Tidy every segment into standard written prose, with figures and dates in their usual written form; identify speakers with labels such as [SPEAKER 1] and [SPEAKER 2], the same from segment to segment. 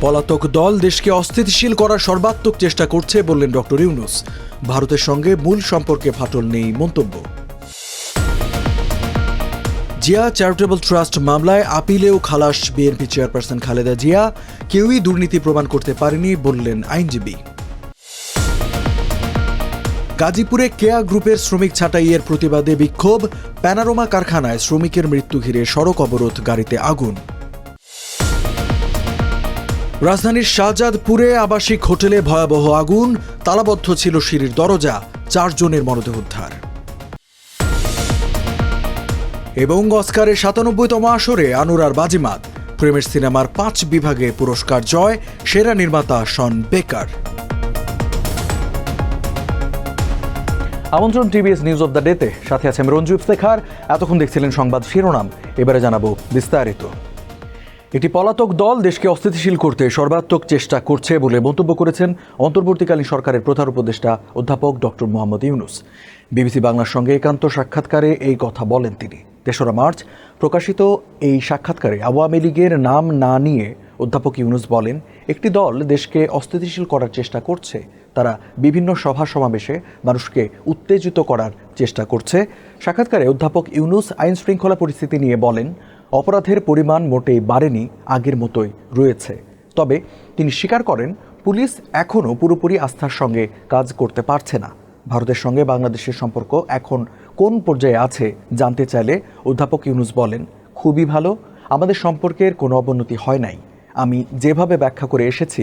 [SPEAKER 1] পলাতক দল দেশকে অস্থিতিশীল করার সর্বাত্মক চেষ্টা করছে বললেন ডক্টর ইউনূস। ভারতের সঙ্গে মূল সম্পর্কে ফাটল নেই মন্তব্য। জিয়া চ্যারিটেবল ট্রাস্ট মামলায় আপিলেও খালাস বিএনপি চেয়ারপারসন খালেদা জিয়া। কেউই দুর্নীতি প্রমাণ করতে পারেনি বললেন আইনজীবী। গাজীপুরে কেয়া গ্রুপের শ্রমিক ছাঁটাইয়ের প্রতিবাদে বিক্ষোভ। প্যানারোমা কারখানায় শ্রমিকের মৃত্যু ঘিরে সড়ক অবরোধ, গাড়িতে আগুন। রাজধানীর শাহজাদপুরে আবাসিক হোটেলে ভয়াবহ আগুন, তালাবদ্ধ ছিল সিঁড়ির দরজা, 4 জনের মরদেহ উদ্ধার। এবং অস্কারের 97তম আসরে আনুরার বাজিমাত, প্রেমের সিনেমার 5 বিভাগে পুরস্কার জয়, সেরা নির্মাতা শন বেকার। আমন্ত্রণ টিভিএস নিউজ অব দ্য ডেতে, সাথে আছে আমি রঞ্জু ইফতেখার। এতক্ষণ দেখছিলেন সংবাদ শিরোনাম, এবারে জানাবো বিস্তারিত। একটি পলাতক দল দেশকে অস্থিতিশীল করতে সর্বাত্মক চেষ্টা করছে বলে মন্তব্য করেছেন অন্তর্বর্তীকালীন সরকারের প্রধান উপদেষ্টা অধ্যাপক ডক্টর মোহাম্মদ ইউনূস। বিবিসি বাংলার সঙ্গে একান্ত সাক্ষাৎকারে এই কথা বলেন তিনি। 3রা মার্চ প্রকাশিত এই সাক্ষাৎকারে আওয়ামী লীগের নাম না নিয়ে অধ্যাপক ইউনূস বলেন, একটি দল দেশকে অস্থিতিশীল করার চেষ্টা করছে। তারা বিভিন্ন সভা সমাবেশে মানুষকে উত্তেজিত করার চেষ্টা করছে। সাক্ষাৎকারে অধ্যাপক ইউনূস আইন শৃঙ্খলা পরিস্থিতি নিয়ে বলেন, অপরাধের পরিমাণ মোটেই বাড়েনি, আগের মতোই রয়েছে। তবে তিনি স্বীকার করেন, পুলিশ এখনও পুরোপুরি আস্থার সঙ্গে কাজ করতে পারছে না। ভারতের সঙ্গে বাংলাদেশের সম্পর্ক এখন কোন পর্যায়ে আছে জানতে চাইলে অধ্যাপক ইউনূস বলেন, খুবই ভালো, আমাদের সম্পর্কের কোনো অবনতি হয় নাই। আমি যেভাবে ব্যাখ্যা করে এসেছি,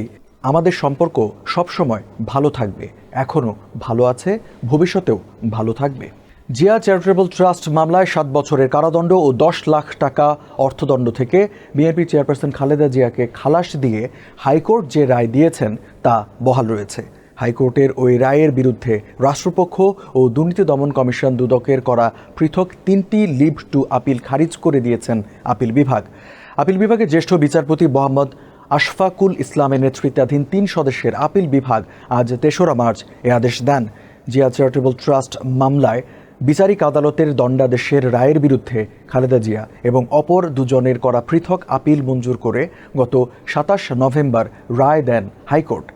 [SPEAKER 1] আমাদের সম্পর্ক সবসময় ভালো থাকবে, এখনও ভালো আছে, ভবিষ্যতেও ভালো থাকবে। জিয়া চ্যারিটেবল ট্রাস্ট মামলায় 7 বছরের কারাদণ্ড ও 10 লাখ টাকা অর্থদণ্ড থেকে বিএনপি চেয়ারপারসন খালেদা জিয়াকে খালাস দিয়ে হাইকোর্ট যে রায় দিয়েছেন তা বহাল রয়েছে। হাইকোর্টের ওই রায়ের বিরুদ্ধে রাষ্ট্রপক্ষ ও দুর্নীতি দমন কমিশন দুদকের করা পৃথক 3টি লিভ টু আপিল খারিজ করে দিয়েছেন আপিল বিভাগ। আপিল বিভাগের জ্যেষ্ঠ বিচারপতি মোহাম্মদ আশফাকুল ইসলামের নেতৃত্বাধীন 3 সদস্যের আপিল বিভাগ আজ 3রা মার্চ এ আদেশ দেন। জিয়া চ্যারিটেবল ট্রাস্ট মামলায় বিচারিক আদালতের দণ্ডাদেশের রায়ের বিরুদ্ধে খালেদা জিয়া এবং অপর 2 জনের করা পৃথক আপিল মঞ্জুর করে গত 27 নভেম্বর রায় দেন হাইকোর্ট।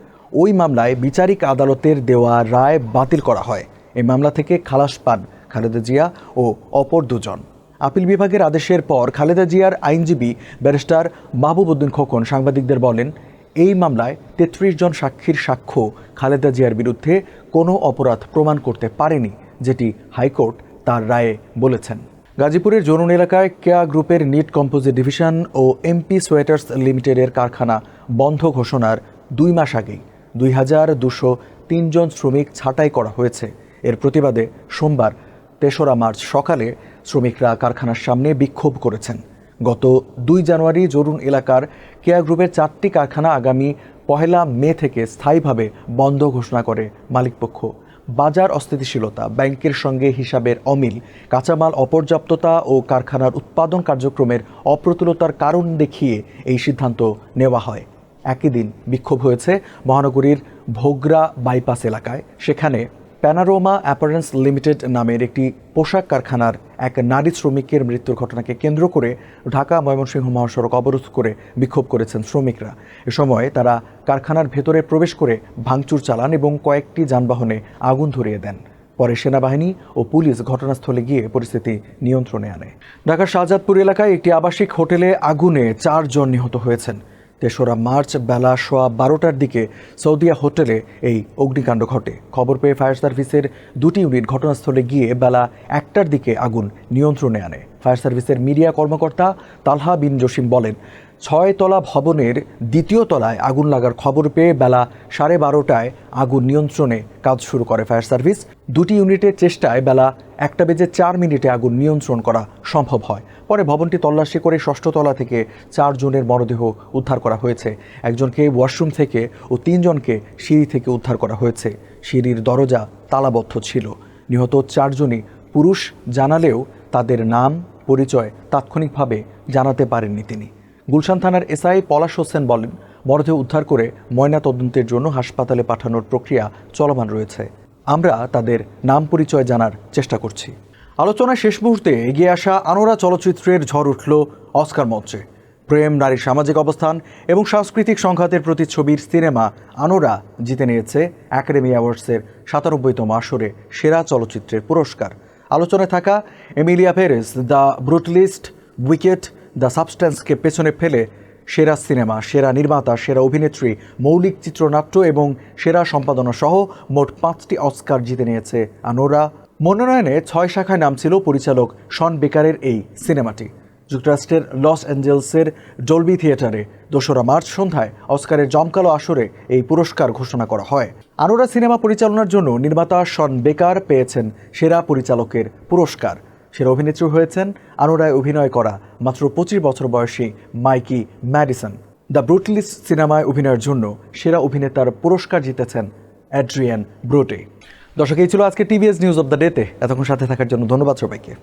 [SPEAKER 1] ওই মামলায় বিচারিক আদালতের দেওয়া রায় বাতিল করা হয়। এই মামলা থেকে খালাস পান খালেদা জিয়া ও অপর 2 জন। আপিল বিভাগের আদেশের পর খালেদা জিয়ার আইনজীবী ব্যারিস্টার মাহবুব উদ্দিন খোকন সাংবাদিকদের বলেন, এই মামলায় 33 জন সাক্ষীর সাক্ষ্য খালেদা জিয়ার বিরুদ্ধে কোনো অপরাধ প্রমাণ করতে পারেনি, যেটি হাইকোর্ট তার রায়ে বলেছেন। গাজীপুরের জরুন এলাকায় কেয়া গ্রুপের নিট কম্পোজিট ডিভিশন ও এমপি সোয়েটার্স লিমিটেডের কারখানা বন্ধ ঘোষণার 2 মাস আগেই 2203 জন শ্রমিক ছাঁটাই করা হয়েছে। এর প্রতিবাদে সোমবার 3রা মার্চ সকালে শ্রমিকরা কারখানার সামনে বিক্ষোভ করেছেন। গত 2 জানুয়ারি জরুন এলাকার কেয়া গ্রুপের 4টি কারখানা আগামী 1 মে থেকে স্থায়ীভাবে বন্ধ ঘোষণা করে মালিকপক্ষ। বাজার অস্থিতিশীলতা, ব্যাংকের সঙ্গে হিসাবের অমিল, কাঁচামাল অপর্যাপ্ততা ও কারখানার উৎপাদন কার্যক্রমের অপ্রতুলতার কারণ দেখিয়ে এই সিদ্ধান্ত নেওয়া হয়। একই দিন বিক্ষোভ হয়েছে মহানগরীর ভোগড়া বাইপাস এলাকায়। সেখানে প্যানারোমা অ্যাপারেন্স লিমিটেড নামের একটি পোশাক কারখানার এক নারী শ্রমিকের মৃত্যুর ঘটনাকে কেন্দ্র করে ঢাকা ময়মনসিংহ মহাসড়ক অবরোধ করে বিক্ষোভ করেছেন শ্রমিকরা। এ সময় তারা কারখানার ভেতরে প্রবেশ করে ভাঙচুর চালান এবং কয়েকটি যানবাহনে আগুন ধরিয়ে দেন। পরে সেনাবাহিনী ও পুলিশ ঘটনাস্থলে গিয়ে পরিস্থিতি নিয়ন্ত্রণে আনে। ঢাকার শাহজাদপুর এলাকায় একটি আবাসিক হোটেলে আগুনে 4 জন নিহত হয়েছেন। 3রা মার্চ বেলা 12টার দিকে সৌদিয়া হোটেলে এই অগ্নিকাণ্ড ঘটে। খবর পেয়ে ফায়ার সার্ভিসের 2টি ইউনিট ঘটনাস্থলে গিয়ে বেলা 1টার দিকে আগুন নিয়ন্ত্রণে আনে। ফায়ার সার্ভিসের মিডিয়া কর্মকর্তা তালহা বিন জসিম বলেন, 6 তলা ভবনের 2য় তলায় আগুন লাগার খবর পেয়ে বেলা 12:30টায় আগুন নিয়ন্ত্রণে কাজ শুরু করে ফায়ার সার্ভিস। 2টি ইউনিটের চেষ্টায় বেলা 1:04 আগুন নিয়ন্ত্রণ করা সম্ভব হয়। পরে ভবনটি তল্লাশি করে 6ষ্ঠ তলা থেকে 4 জনের মরদেহ উদ্ধার করা হয়েছে। একজনকে ওয়াশরুম থেকে ও 3 জনকে সিঁড়ি থেকে উদ্ধার করা হয়েছে। সিঁড়ির দরজা তালাবদ্ধ ছিল। নিহত 4 জনই পুরুষ জানালেও তাদের নাম পরিচয় তাৎক্ষণিকভাবে জানাতে পারেননি তিনি। গুলশান থানার এসআই পলাশ হোসেন বলেন, মরদেহ উদ্ধার করে ময়না তদন্তের জন্য হাসপাতালে পাঠানোর প্রক্রিয়া চলমান রয়েছে। আমরা তাদের নাম পরিচয় জানার চেষ্টা করছি। আলোচনার শেষ মুহূর্তে এগিয়ে আসা আনোরা চলচ্চিত্রের ঝড় উঠল অস্কার মঞ্চে। প্রেম, নারীর সামাজিক অবস্থান এবং সাংস্কৃতিক সংঘাতের প্রতিচ্ছবির সিনেমা আনোরা জিতে নিয়েছে একাডেমি অ্যাওয়ার্ডসের ৯৭তম আসরে সেরা চলচ্চিত্রের পুরস্কার। আলোচনায় থাকা Emilia Perez the Brutalist, Wicked, the সাবস্ট্যান্সকে পেছনে ফেলে সেরা সিনেমা, সেরা নির্মাতা, সেরা অভিনেত্রী, মৌলিক চিত্রনাট্য এবং সেরা সম্পাদনা সহ মোট ৫টি অস্কার জিতে নিয়েছে আনোরা। মনোনয়নে ৬ শাখায় নাম ছিল পরিচালক শন বেকারের এই সিনেমাটি। যুক্তরাষ্ট্রের লস অ্যাঞ্জেলসের ডলবি থিয়েটারে ২রা মার্চ সন্ধ্যায় অস্কারের জমকালো আসরে এই পুরস্কার ঘোষণা করা হয়। আনোরা সিনেমা পরিচালনার জন্য নির্মাতা শন বেকার পেয়েছেন সেরা পরিচালকের পুরস্কার। সেরা অভিনেত্রী হয়েছেন আনোরায় অভিনয় করা মাত্র ২৫ বছর বয়সী মাইকি ম্যাডিসন। দ্য ব্রুটালিস্ট সিনেমায় অভিনয়ের জন্য সেরা অভিনেতার পুরস্কার জিতেছেন অ্যাড্রিয়ান ব্রোটে। দর্শক, এই ছিল আজকে টিভিএস নিউজ অব দ্য ডেতে। এতক্ষণ সাথে থাকার জন্য ধন্যবাদ সবাইকে।